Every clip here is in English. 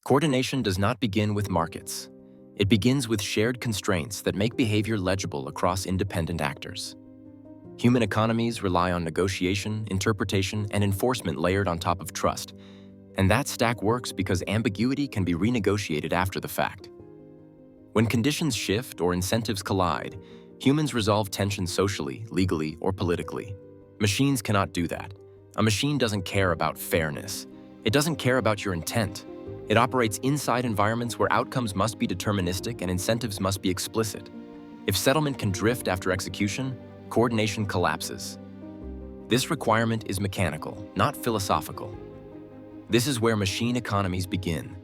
Coordination does not begin with markets. It begins with shared constraints that make behavior legible across independent actors. Human economies rely on negotiation, interpretation, and enforcement layered on top of trust, and that stack works because ambiguity can be renegotiated after the fact. When conditions shift or incentives collide, humans resolve tension socially, legally, or politically. Machines cannot do that. A machine doesn't care about fairness. It doesn't care about your intent. It operates inside environments where outcomes must be deterministic and incentives must be explicit. If settlement can drift after execution, coordination collapses. This requirement is mechanical, not philosophical. This is where machine economies begin.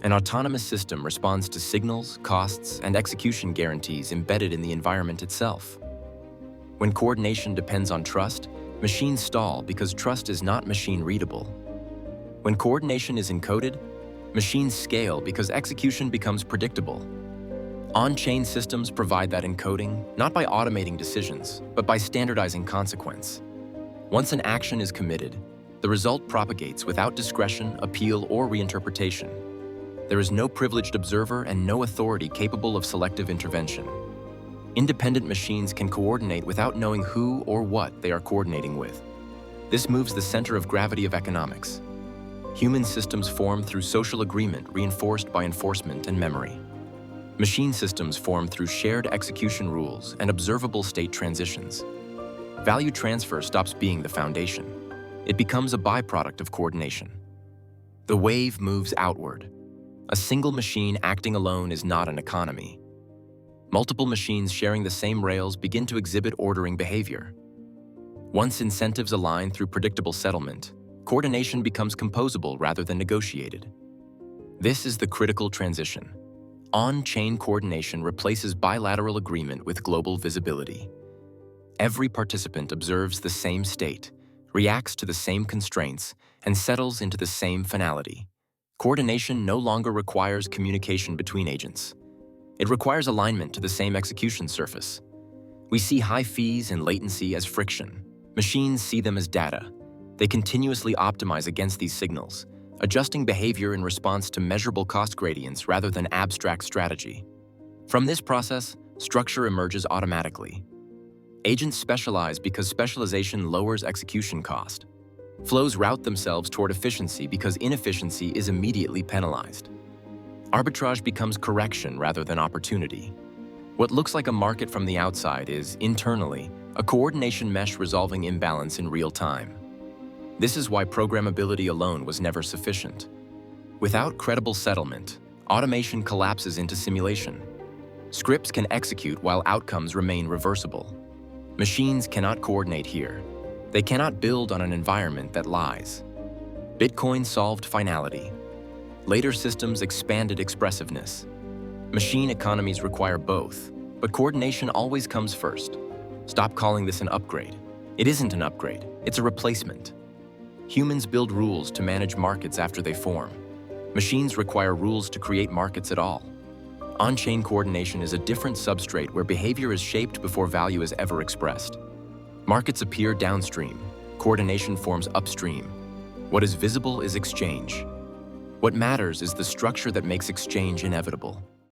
An autonomous system responds to signals, costs, and execution guarantees embedded in the environment itself. When coordination depends on trust, machines stall because trust is not machine-readable. When coordination is encoded, machines scale because execution becomes predictable. On-chain systems provide that encoding, not by automating decisions, but by standardizing consequence. Once an action is committed, the result propagates without discretion, appeal, or reinterpretation. There is no privileged observer and no authority capable of selective intervention. Independent machines can coordinate without knowing who or what they are coordinating with. This moves the center of gravity of economics. Human systems form through social agreement reinforced by enforcement and memory. Machine systems form through shared execution rules and observable state transitions. Value transfer stops being the foundation. It becomes a byproduct of coordination. The wave moves outward. A single machine acting alone is not an economy. Multiple machines sharing the same rails begin to exhibit ordering behavior. Once incentives align through predictable settlement, coordination becomes composable rather than negotiated. This is the critical transition. On-chain coordination replaces bilateral agreement with global visibility. Every participant observes the same state, reacts to the same constraints, and settles into the same finality. Coordination no longer requires communication between agents. It requires alignment to the same execution surface. We see high fees and latency as friction. Machines see them as data. They continuously optimize against these signals, adjusting behavior in response to measurable cost gradients rather than abstract strategy. From this process, structure emerges automatically. Agents specialize because specialization lowers execution cost. Flows route themselves toward efficiency because inefficiency is immediately penalized. Arbitrage becomes correction rather than opportunity. What looks like a market from the outside is, internally, a coordination mesh resolving imbalance in real time. This is why programmability alone was never sufficient. Without credible settlement, automation collapses into simulation. Scripts can execute while outcomes remain reversible. Machines cannot coordinate here. They cannot build on an environment that lies. Bitcoin solved finality. Later systems expanded expressiveness. Machine economies require both, but coordination always comes first. Stop calling this an upgrade. It isn't an upgrade, it's a replacement. Humans build rules to manage markets after they form. Machines require rules to create markets at all. On-chain coordination is a different substrate where behavior is shaped before value is ever expressed. Markets appear downstream. Coordination forms upstream. What is visible is exchange. What matters is the structure that makes exchange inevitable.